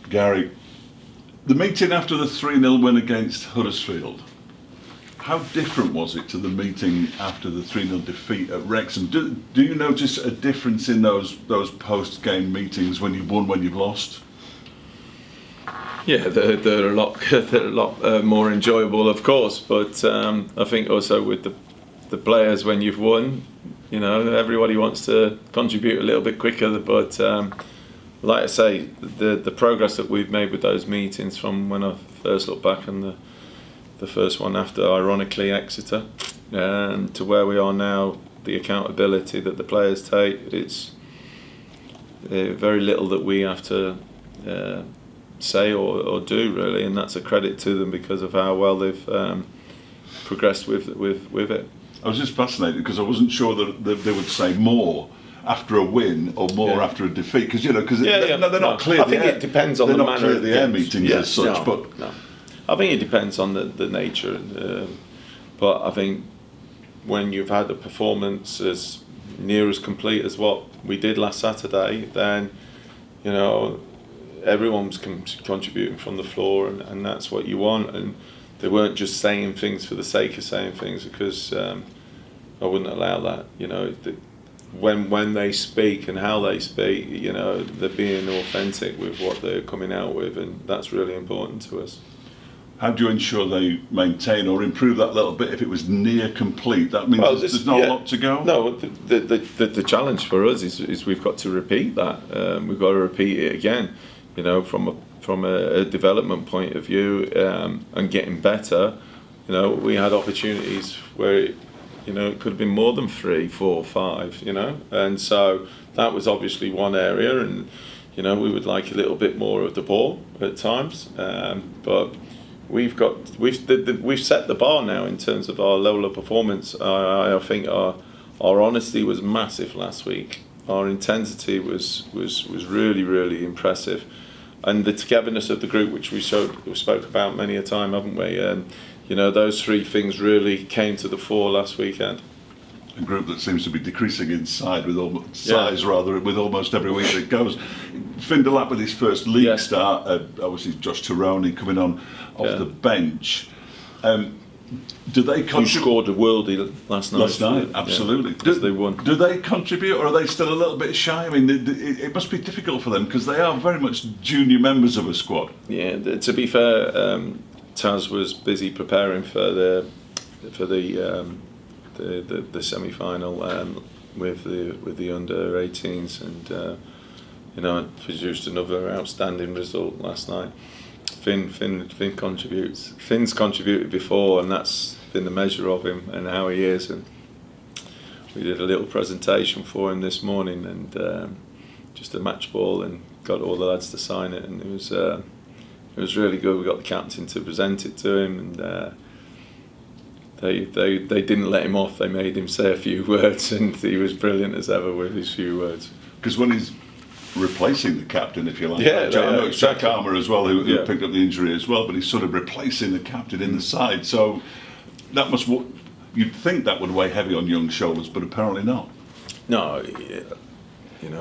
Gary, the meeting after the 3-0 win against Huddersfield, how different was it to the meeting after the 3-0 defeat at Wrexham? Do you notice a difference in those post-game meetings when you've won, when you've lost? Yeah, they're a lot more enjoyable, of course. But I think also with the players, when you've won, everybody wants to contribute a little bit quicker. But like I say, the progress that we've made with those meetings from when I first look back on the first one after, ironically, Exeter, and to where we are now, the accountability that the players take, it's very little that we have to say or do, really, and that's a credit to them because of how well they've progressed with it. I was just fascinated because I wasn't sure that they would say more after a win or more after a defeat, because they're not clear. I think it depends on the manner of the air meetings as such. No. I think it depends on the nature, but I think when you've had a performance as near as complete as what we did last Saturday, then everyone's contributing from the floor, and that's what you want. And they weren't just saying things for the sake of saying things, because I wouldn't allow that. When they speak and how they speak, they're being authentic with what they're coming out with, and that's really important to us. How do you ensure they maintain or improve that little bit if it was near complete? That means there's not a lot to go? No, the challenge for us is we've got to repeat that. We've got to repeat it again, from a development point of view, and getting better. We had opportunities where it could have been more than 3, 4, 5, and so that was obviously one area, and we would like a little bit more of the ball at times, but we've set the bar now in terms of our level of performance. I think our honesty was massive last week. Our intensity was really, really impressive, and the togetherness of the group, which we spoke about many a time, haven't we? Those 3 things really came to the fore last weekend. A group that seems to be decreasing in size with almost every week that goes. Finn Delap with his first league start. Obviously, Josh Taroney coming on off the bench. Do they contribute? He scored a worldie last night. Absolutely. Because they won. Do they contribute, or are they still a little bit shy? I mean, it must be difficult for them because they are very much junior members of a squad. Yeah. To be fair, Taz was busy preparing for the semi-final with the under 18s, and produced another outstanding result last night. Finn contributes. Finn's contributed before, and that's been the measure of him and how he is. And we did a little presentation for him this morning, and just a match ball, and got all the lads to sign it, and it was really good. We got the captain to present it to him, and they didn't let him off. They made him say a few words, and he was brilliant as ever with his few words. Because when he's replacing the captain, if you like, I know it's Jack exactly. Armour as well, who picked up the injury as well, but he's sort of replacing the captain in the side. So that you'd think that would weigh heavy on young shoulders, but apparently not. No,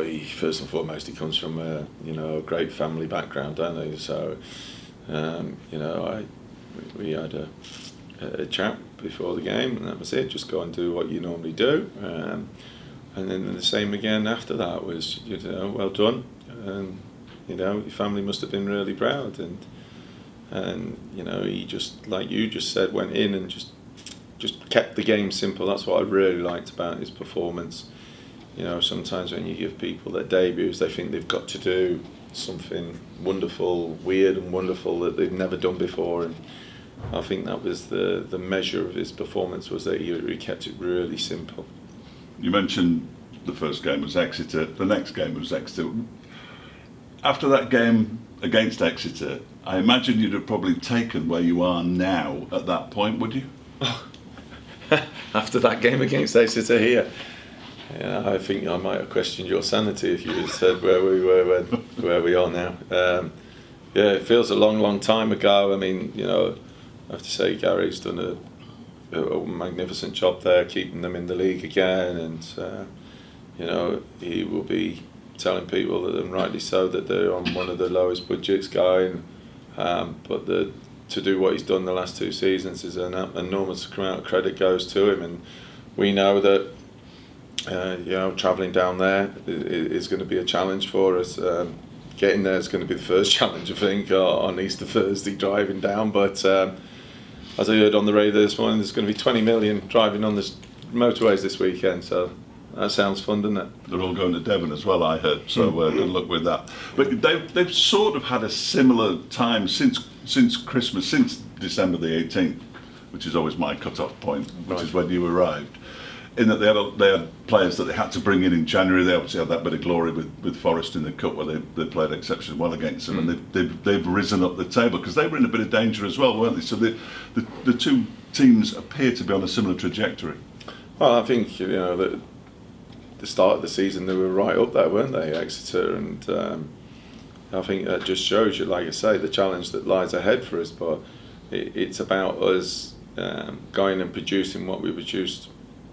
he first and foremost, he comes from a great family background, don't he? So we had a chat before the game, and that was it. Just go and do what you normally do, and then the same again after that was well done, and your family must have been really proud, and he just, like you just said, went in and just kept the game simple. That's what I really liked about his performance. Sometimes when you give people their debuts, they think they've got to do something wonderful, weird and wonderful that they've never done before, and I think that was the measure of his performance, was that he kept it really simple. You mentioned the first game was Exeter, the next game was Exeter. After that game against Exeter, I imagine you'd have probably taken where you are now at that point, would you? After that game against Exeter here, I think I might have questioned your sanity if you had said where we were where we are now. It feels a long time ago. I mean, I have to say Gary's done a magnificent job there, keeping them in the league again, and he will be telling people that, and rightly so, that they're on one of the lowest budgets going. But to do what he's done the last 2 seasons is an enormous amount of credit goes to him, and we know that travelling down there is going to be a challenge for us. Getting there is going to be the first challenge, I think, on Easter Thursday driving down. But as I heard on the radio this morning, there's going to be 20 million driving on the motorways this weekend. So that sounds fun, doesn't it? They're all going to Devon as well, I heard. So good luck with that. But they've sort of had a similar time since Christmas, since December the 18th, which is always my cut-off point, which is when you arrived. In that they had players that they had to bring in January. They obviously had that bit of glory with Forest in the Cup where they played exceptionally well against them, and they've risen up the table because they were in a bit of danger as well, weren't they? So the two teams appear to be on a similar trajectory. Well, I think the start of the season they were right up there, weren't they, Exeter? And I think that just shows you, like I say, the challenge that lies ahead for us. But it's about us going and producing what we produced.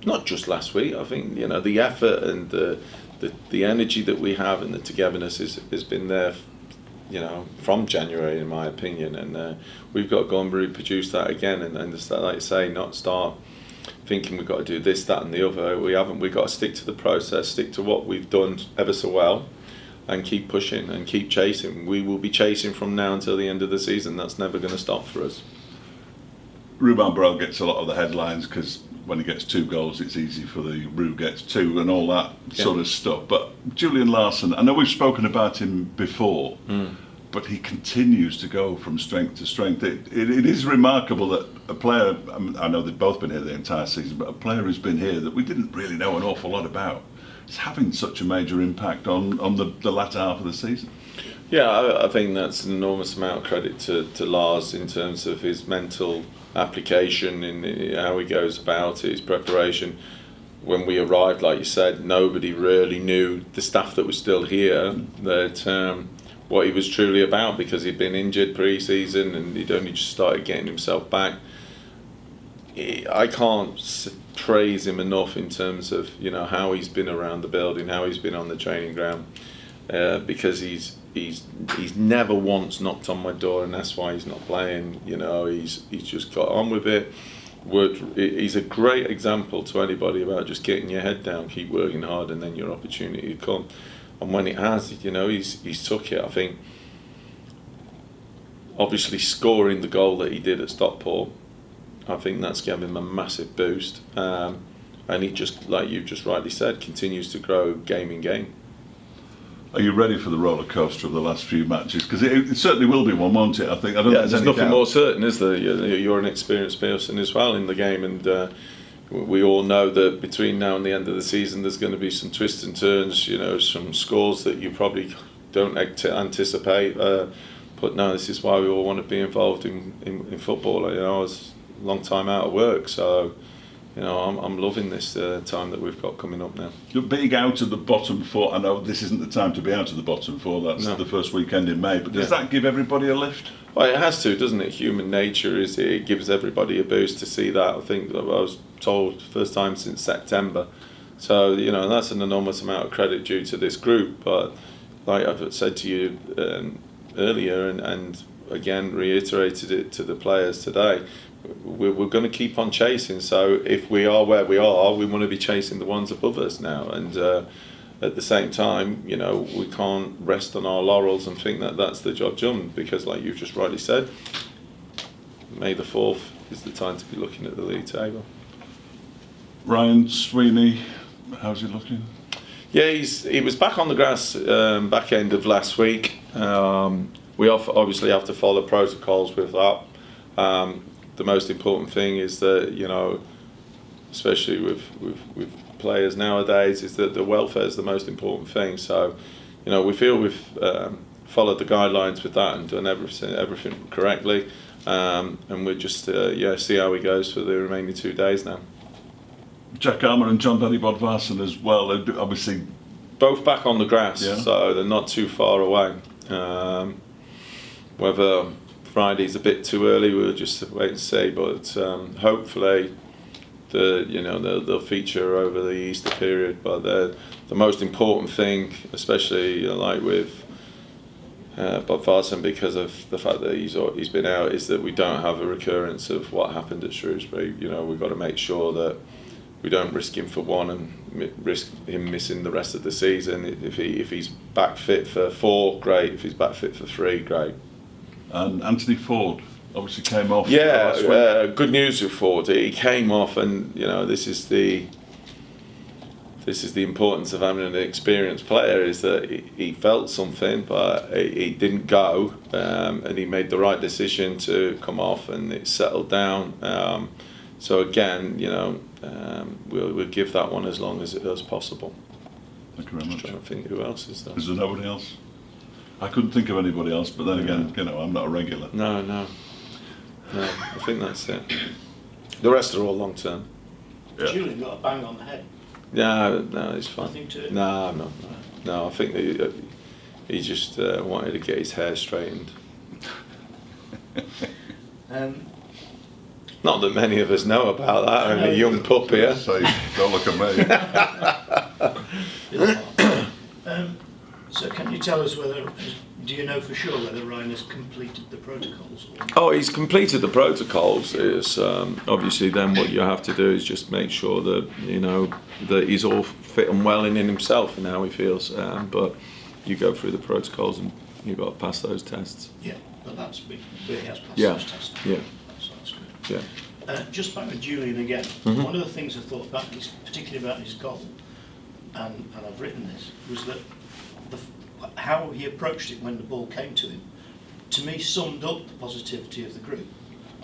Not just last week. I think the effort and the energy that we have and the togetherness has been there, from January, in my opinion. And we've got to go and reproduce that again. And start, like I say, not start thinking we've got to do this, that, and the other. We haven't. We've got to stick to the process, stick to what we've done ever so well, and keep pushing and keep chasing. We will be chasing from now until the end of the season. That's never going to stop for us. Ruben Burrell gets a lot of the headlines because when he gets 2 goals, it's easy for the Rue gets 2 and all that sort of stuff. But Julian Larson, I know we've spoken about him before, but he continues to go from strength to strength. It is remarkable that a player, I know they've both been here the entire season, but a player who's been here that we didn't really know an awful lot about is having such a major impact on the latter half of the season. Yeah, I think that's an enormous amount of credit to Lars in terms of his mental application and how he goes about it, his preparation. When we arrived, like you said, nobody really knew, the staff that was still here, that what he was truly about, because he'd been injured pre-season and he'd only just started getting himself back. I can't praise him enough in terms of how he's been around the building, how he's been on the training ground, because he's never once knocked on my door and that's why he's not playing. He's just got on with it. He's a great example to anybody about just getting your head down, keep working hard, and then your opportunity will come. And when it has, he's took it. I think obviously scoring the goal that he did at Stockport, I think that's given him a massive boost. And he just, like you just rightly said, continues to grow game in game. Are you ready for the roller coaster of the last few matches? Because it certainly will be one, won't it? I think. There's nothing more certain, is there? You're an experienced person as well in the game, and we all know that between now and the end of the season, there's going to be some twists and turns. Some scores that you probably don't anticipate. But no, this is why we all want to be involved in football. I was a long time out of work, so. I'm loving this time that we've got coming up now. You're being out of the bottom 4. I know this isn't the time to be out of the bottom 4. That's the first weekend in May. But does that give everybody a lift? Well, it has to, doesn't it? Human nature is it gives everybody a boost to see that. I think I was told first time since September. So that's an enormous amount of credit due to this group. But like I've said to you earlier, and again reiterated it to the players today. We're going to keep on chasing. So if we are where we are, we want to be chasing the ones above us now. And at the same time, we can't rest on our laurels and think that that's the job done, because, like you've just rightly said, May the 4th is the time to be looking at the league table. Ryan Sweeney, how's he looking? Yeah, he was back on the grass back end of last week. We obviously have to follow protocols with that. The most important thing is that, especially with players nowadays, is that the welfare is the most important thing. So, we feel we've followed the guidelines with that and done everything correctly. And we'll just see how he goes for the remaining 2 days now. Jack Armour and John Danny Bodvarsson as well, obviously. Both back on the grass, so they're not too far away. Whether Friday's a bit too early, we'll just wait and see. But hopefully, they'll feature over the Easter period. But they're the most important thing, especially like with Bob Farson, because of the fact that he's been out, is that we don't have a recurrence of what happened at Shrewsbury. You know, we've got to make sure that we don't risk him for one and risk him missing the rest of the season. If he's back fit for 4, great. If he's back fit for 3, great. And Anthony Ford obviously came off. Yeah, good news with Ford. He came off, and you know, this is the importance of having an experienced player, is that he felt something, but he didn't go, and he made the right decision to come off, and it settled down. So again, you know, we'll give that one as long as possible. Thank you very much. I'm trying to think who else is there. Is there nobody else? I couldn't think of anybody else, but then again, you know, I'm not a regular. No, I think that's it. The rest are all long term. Yeah. Julian got a bang on the head. No, it's fine. Nothing to it? No. I think he just wanted to get his hair straightened. Not that many of us know about that. I'm a young pup here. So don't look at me. So can you tell us do you know for sure whether Ryan has completed the protocols? Oh, he's completed the protocols. It's obviously then what you have to do is just make sure that, you know, that he's all fit and well in himself and how he feels. But you go through the protocols and you've got to pass those tests. Yeah, but he has passed Yeah. those tests. Yeah. So that's good. Yeah. Just back with Julian again. Mhm. One of the things I thought about, particularly about his goal, and I've written this, was that how he approached it when the ball came to him, to me, summed up the positivity of the group,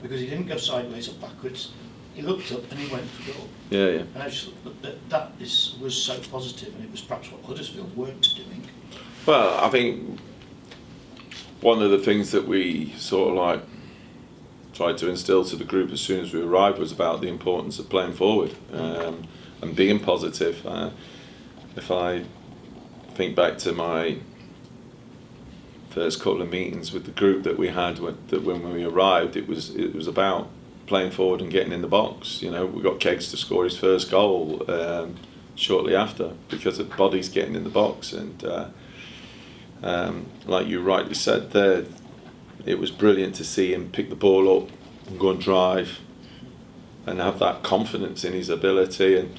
because he didn't go sideways or backwards. He looked up and he went for goal. Yeah. And I just thought that was so positive, and it was perhaps what Huddersfield weren't doing. Well, I think one of the things that we sort of like tried to instill to the group as soon as we arrived was about the importance of playing forward and being positive. If I think back to my first couple of meetings with the group that we had when we arrived, it was about playing forward and getting in the box. You know, we got Keggs to score his first goal shortly after because of bodies getting in the box, and like you rightly said there, it was brilliant to see him pick the ball up and go and drive and have that confidence in his ability. And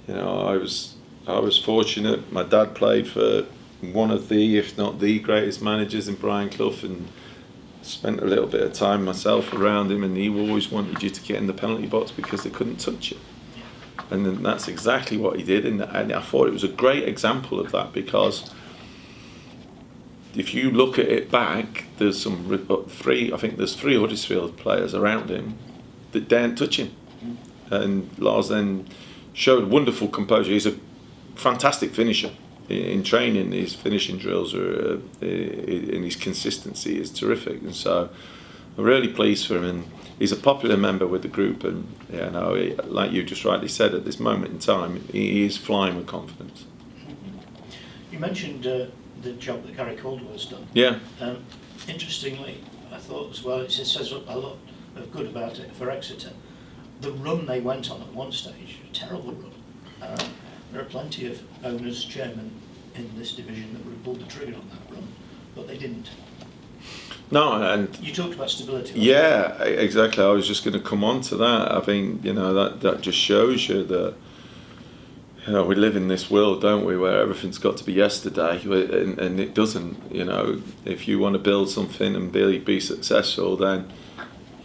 you know, I was fortunate. My dad played for one of the, if not the greatest managers in Brian Clough, and spent a little bit of time myself around him, and he always wanted you to get in the penalty box because they couldn't touch you. And then that's exactly what he did, and I thought it was a great example of that, because if you look at it back, there's three Huddersfield players around him that daren't touch him. And Lars then showed wonderful composure. He's a fantastic finisher. In training, his finishing drills are, and his consistency is terrific. And so I'm really pleased for him. And he's a popular member with the group. And yeah, no, like you just rightly said, at this moment in time, he is flying with confidence. You mentioned the job that Gary Caldwell's done. Yeah. Interestingly, I thought as well, it says a lot of good about it for Exeter. The run they went on at one stage, a terrible run. There are plenty of owners, chairmen in this division that would have pulled the trigger on that run, but they didn't. No, and you talked about stability. Yeah, exactly. I was just going to come on to that. I think, you know, that just shows you that, you know, we live in this world, don't we, where everything's got to be yesterday, and it doesn't. You know, if you want to build something and be successful, then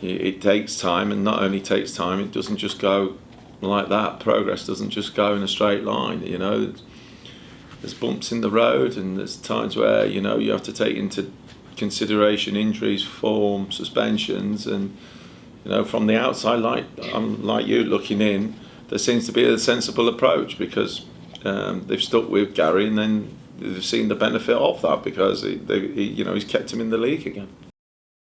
it takes time, and not only takes time, it doesn't just go like that. Progress doesn't just go in a straight line. You know, there's bumps in the road, and there's times where, you know, you have to take into consideration injuries, form, suspensions, and you know, from the outside, like you looking in, there seems to be a sensible approach, because they've stuck with Gary, and then they've seen the benefit of that, because you know, he's kept him in the league again.